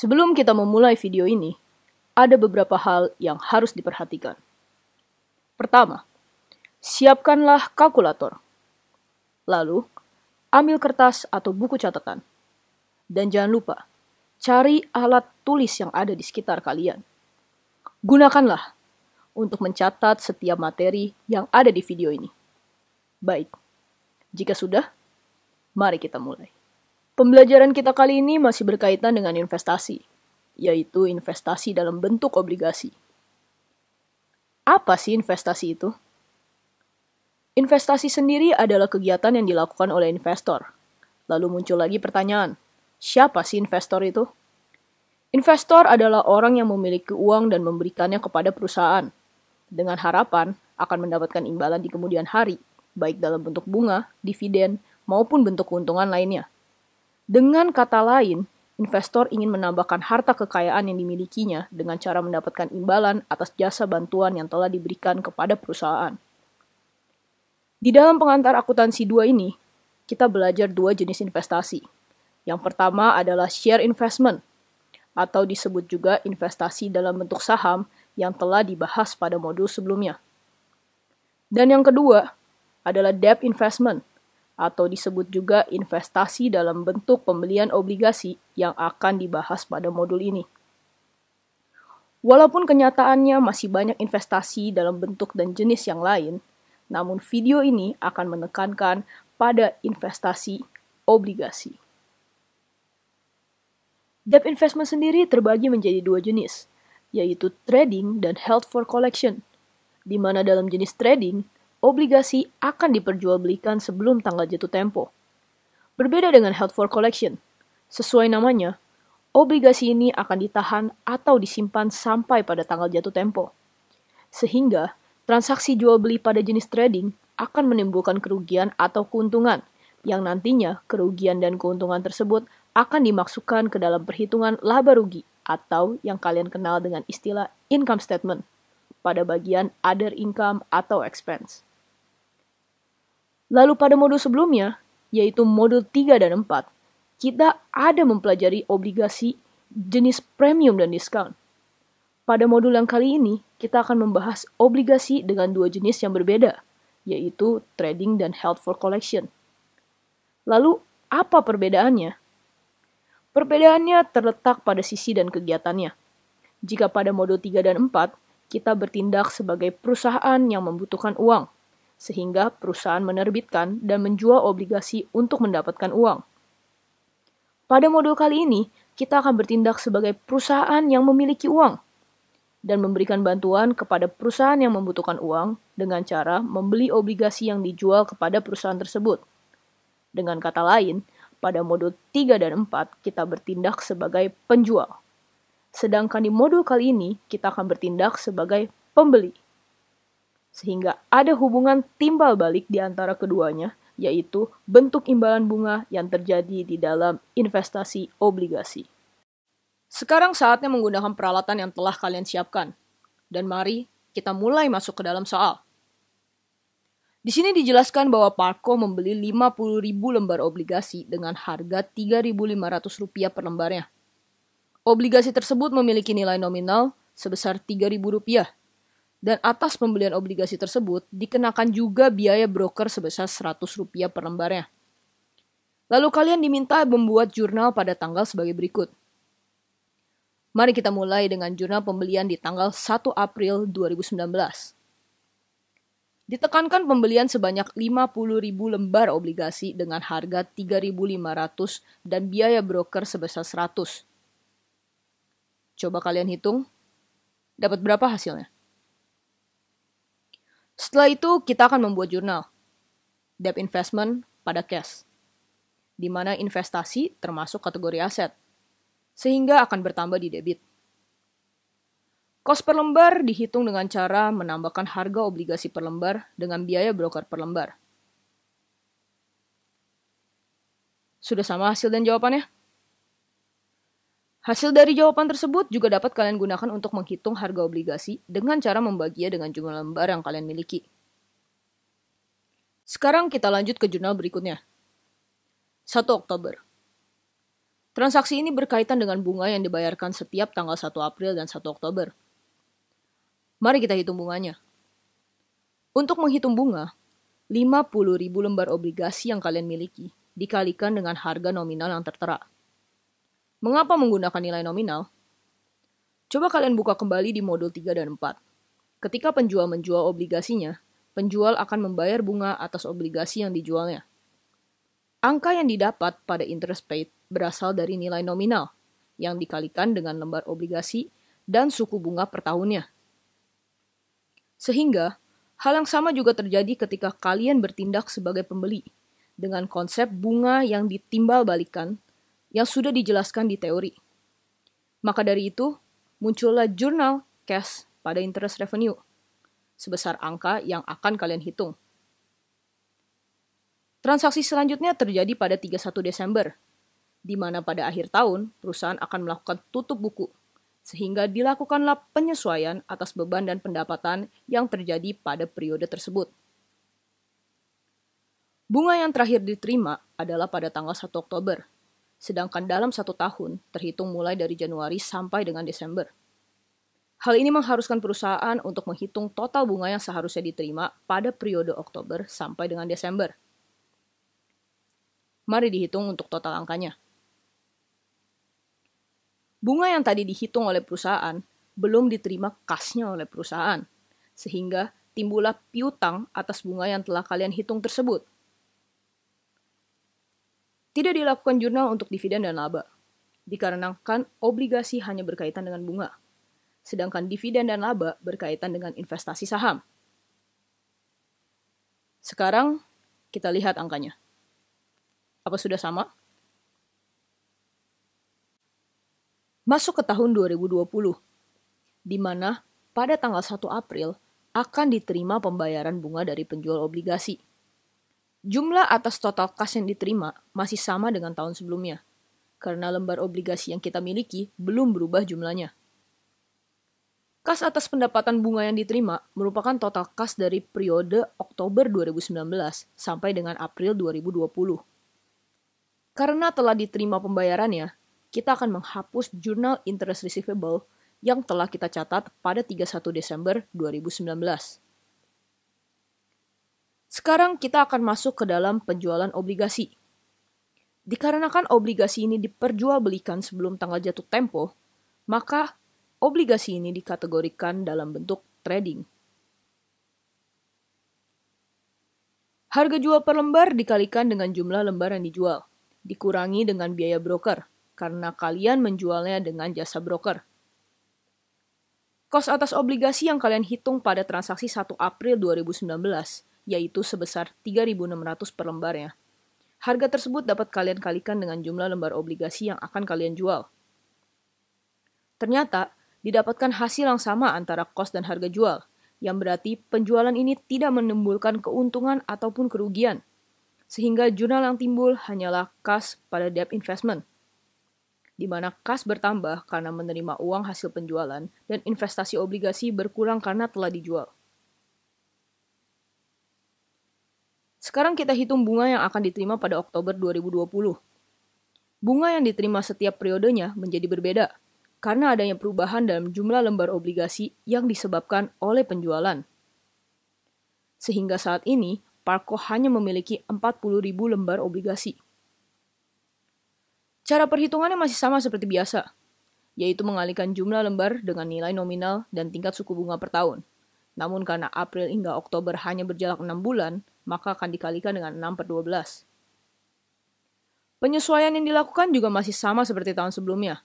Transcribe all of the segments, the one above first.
Sebelum kita memulai video ini, ada beberapa hal yang harus diperhatikan. Pertama, siapkanlah kalkulator. Lalu, ambil kertas atau buku catatan. Dan jangan lupa, cari alat tulis yang ada di sekitar kalian. Gunakanlah untuk mencatat setiap materi yang ada di video ini. Baik, jika sudah, mari kita mulai. Pembelajaran kita kali ini masih berkaitan dengan investasi, yaitu investasi dalam bentuk obligasi. Apa sih investasi itu? Investasi sendiri adalah kegiatan yang dilakukan oleh investor. Lalu muncul lagi pertanyaan, siapa sih investor itu? Investor adalah orang yang memiliki uang dan memberikannya kepada perusahaan, dengan harapan akan mendapatkan imbalan di kemudian hari, baik dalam bentuk bunga, dividen, maupun bentuk keuntungan lainnya. Dengan kata lain, investor ingin menambahkan harta kekayaan yang dimilikinya dengan cara mendapatkan imbalan atas jasa bantuan yang telah diberikan kepada perusahaan. Di dalam pengantar akuntansi 2 ini, kita belajar 2 jenis investasi. Yang pertama adalah share investment, atau disebut juga investasi dalam bentuk saham yang telah dibahas pada modul sebelumnya. Dan yang kedua adalah debt investment, atau disebut juga investasi dalam bentuk pembelian obligasi yang akan dibahas pada modul ini. Walaupun kenyataannya masih banyak investasi dalam bentuk dan jenis yang lain, namun video ini akan menekankan pada investasi obligasi. Debt investment sendiri terbagi menjadi 2 jenis, yaitu trading dan held for collection, di mana dalam jenis trading, obligasi akan diperjualbelikan sebelum tanggal jatuh tempo. Berbeda dengan held for collection, sesuai namanya, obligasi ini akan ditahan atau disimpan sampai pada tanggal jatuh tempo. Sehingga, transaksi jual beli pada jenis trading akan menimbulkan kerugian atau keuntungan, yang nantinya kerugian dan keuntungan tersebut akan dimasukkan ke dalam perhitungan laba rugi atau yang kalian kenal dengan istilah income statement pada bagian other income atau expense. Lalu pada modul sebelumnya, yaitu modul 3 dan 4, kita ada mempelajari obligasi jenis premium dan diskon. Pada modul yang kali ini, kita akan membahas obligasi dengan 2 jenis yang berbeda, yaitu trading dan held for collection. Lalu, apa perbedaannya? Perbedaannya terletak pada sisi dan kegiatannya. Jika pada modul 3 dan 4, kita bertindak sebagai perusahaan yang membutuhkan uang, sehingga perusahaan menerbitkan dan menjual obligasi untuk mendapatkan uang. Pada modul kali ini, kita akan bertindak sebagai perusahaan yang memiliki uang dan memberikan bantuan kepada perusahaan yang membutuhkan uang dengan cara membeli obligasi yang dijual kepada perusahaan tersebut. Dengan kata lain, pada modul 3 dan 4, kita bertindak sebagai penjual. Sedangkan di modul kali ini, kita akan bertindak sebagai pembeli. Sehingga ada hubungan timbal balik di antara keduanya, yaitu bentuk imbalan bunga yang terjadi di dalam investasi obligasi. Sekarang saatnya menggunakan peralatan yang telah kalian siapkan. Dan mari kita mulai masuk ke dalam soal. Di sini dijelaskan bahwa Parco membeli 50.000 lembar obligasi dengan harga Rp3.500 per lembarnya. Obligasi tersebut memiliki nilai nominal sebesar Rp3.000. Dan atas pembelian obligasi tersebut dikenakan juga biaya broker sebesar Rp100 per lembarnya. Lalu kalian diminta membuat jurnal pada tanggal sebagai berikut. Mari kita mulai dengan jurnal pembelian di tanggal 1 April 2019. Ditekankan pembelian sebanyak 50.000 lembar obligasi dengan harga Rp3.500 dan biaya broker sebesar Rp100. Coba kalian hitung, dapat berapa hasilnya? Setelah itu, kita akan membuat jurnal, debt investment pada cash, di mana investasi termasuk kategori aset, sehingga akan bertambah di debit. Kos per lembar dihitung dengan cara menambahkan harga obligasi per lembar dengan biaya broker per lembar. Sudah sama hasil dan jawabannya? Hasil dari jawaban tersebut juga dapat kalian gunakan untuk menghitung harga obligasi dengan cara membaginya dengan jumlah lembar yang kalian miliki. Sekarang kita lanjut ke jurnal berikutnya. 1 Oktober. Transaksi ini berkaitan dengan bunga yang dibayarkan setiap tanggal 1 April dan 1 Oktober. Mari kita hitung bunganya. Untuk menghitung bunga, 50.000 lembar obligasi yang kalian miliki dikalikan dengan harga nominal yang tertera. Mengapa menggunakan nilai nominal? Coba kalian buka kembali di modul 3 dan 4. Ketika penjual menjual obligasinya, penjual akan membayar bunga atas obligasi yang dijualnya. Angka yang didapat pada interest paid berasal dari nilai nominal yang dikalikan dengan lembar obligasi dan suku bunga per tahunnya. Sehingga, hal yang sama juga terjadi ketika kalian bertindak sebagai pembeli dengan konsep bunga yang ditimbal balikan yang sudah dijelaskan di teori. Maka dari itu, muncullah jurnal cash pada interest revenue sebesar angka yang akan kalian hitung. Transaksi selanjutnya terjadi pada 31 Desember, di mana pada akhir tahun perusahaan akan melakukan tutup buku, sehingga dilakukanlah penyesuaian atas beban dan pendapatan yang terjadi pada periode tersebut. Bunga yang terakhir diterima adalah pada tanggal 1 Oktober, sedangkan dalam 1 tahun terhitung mulai dari Januari sampai dengan Desember. Hal ini mengharuskan perusahaan untuk menghitung total bunga yang seharusnya diterima pada periode Oktober sampai dengan Desember. Mari dihitung untuk total angkanya. Bunga yang tadi dihitung oleh perusahaan belum diterima kasnya oleh perusahaan, sehingga timbullah piutang atas bunga yang telah kalian hitung tersebut. Tidak dilakukan jurnal untuk dividen dan laba, dikarenakan obligasi hanya berkaitan dengan bunga, sedangkan dividen dan laba berkaitan dengan investasi saham. Sekarang, kita lihat angkanya. Apa sudah sama? Masuk ke tahun 2020, di mana pada tanggal 1 April akan diterima pembayaran bunga dari penjual obligasi. Jumlah atas total kas yang diterima masih sama dengan tahun sebelumnya, karena lembar obligasi yang kita miliki belum berubah jumlahnya. Kas atas pendapatan bunga yang diterima merupakan total kas dari periode Oktober 2019 sampai dengan April 2020. Karena telah diterima pembayarannya, kita akan menghapus jurnal interest receivable yang telah kita catat pada 31 Desember 2019. Sekarang kita akan masuk ke dalam penjualan obligasi. Dikarenakan obligasi ini diperjualbelikan sebelum tanggal jatuh tempo, maka obligasi ini dikategorikan dalam bentuk trading. Harga jual per lembar dikalikan dengan jumlah lembar yang dijual, dikurangi dengan biaya broker, karena kalian menjualnya dengan jasa broker. Kos atas obligasi yang kalian hitung pada transaksi 1 April 2019, yaitu sebesar 3.600 per lembarnya. Harga tersebut dapat kalian kalikan dengan jumlah lembar obligasi yang akan kalian jual. Ternyata, didapatkan hasil yang sama antara kos dan harga jual, yang berarti penjualan ini tidak menimbulkan keuntungan ataupun kerugian, sehingga jurnal yang timbul hanyalah kas pada debt investment, di mana kas bertambah karena menerima uang hasil penjualan dan investasi obligasi berkurang karena telah dijual. Sekarang kita hitung bunga yang akan diterima pada Oktober 2020. Bunga yang diterima setiap periodenya menjadi berbeda, karena adanya perubahan dalam jumlah lembar obligasi yang disebabkan oleh penjualan. Sehingga saat ini, Parco hanya memiliki 40.000 lembar obligasi. Cara perhitungannya masih sama seperti biasa, yaitu mengalihkan jumlah lembar dengan nilai nominal dan tingkat suku bunga per tahun. Namun karena April hingga Oktober hanya berjarak 6 bulan, maka akan dikalikan dengan 6/12. Penyesuaian yang dilakukan juga masih sama seperti tahun sebelumnya.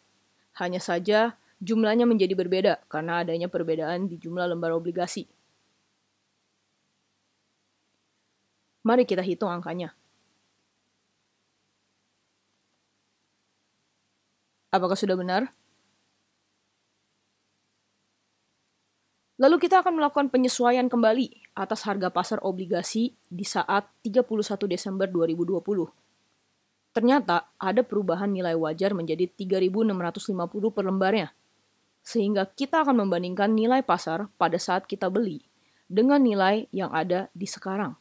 Hanya saja jumlahnya menjadi berbeda karena adanya perbedaan di jumlah lembar obligasi. Mari kita hitung angkanya. Apakah sudah benar? Lalu kita akan melakukan penyesuaian kembali atas harga pasar obligasi di saat 31 Desember 2020. Ternyata ada perubahan nilai wajar menjadi 3.650 per lembarnya. Sehingga kita akan membandingkan nilai pasar pada saat kita beli dengan nilai yang ada di sekarang.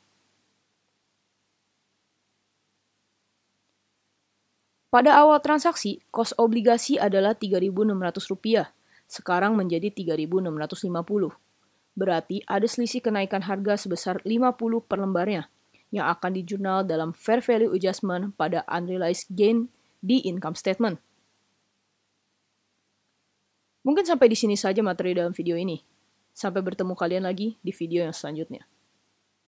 Pada awal transaksi, kos obligasi adalah Rp3.600, sekarang menjadi Rp3.650. Berarti ada selisih kenaikan harga sebesar 50 per lembarnya, yang akan dijurnal dalam fair value adjustment pada unrealized gain di income statement. Mungkin sampai di sini saja materi dalam video ini. Sampai bertemu kalian lagi di video yang selanjutnya.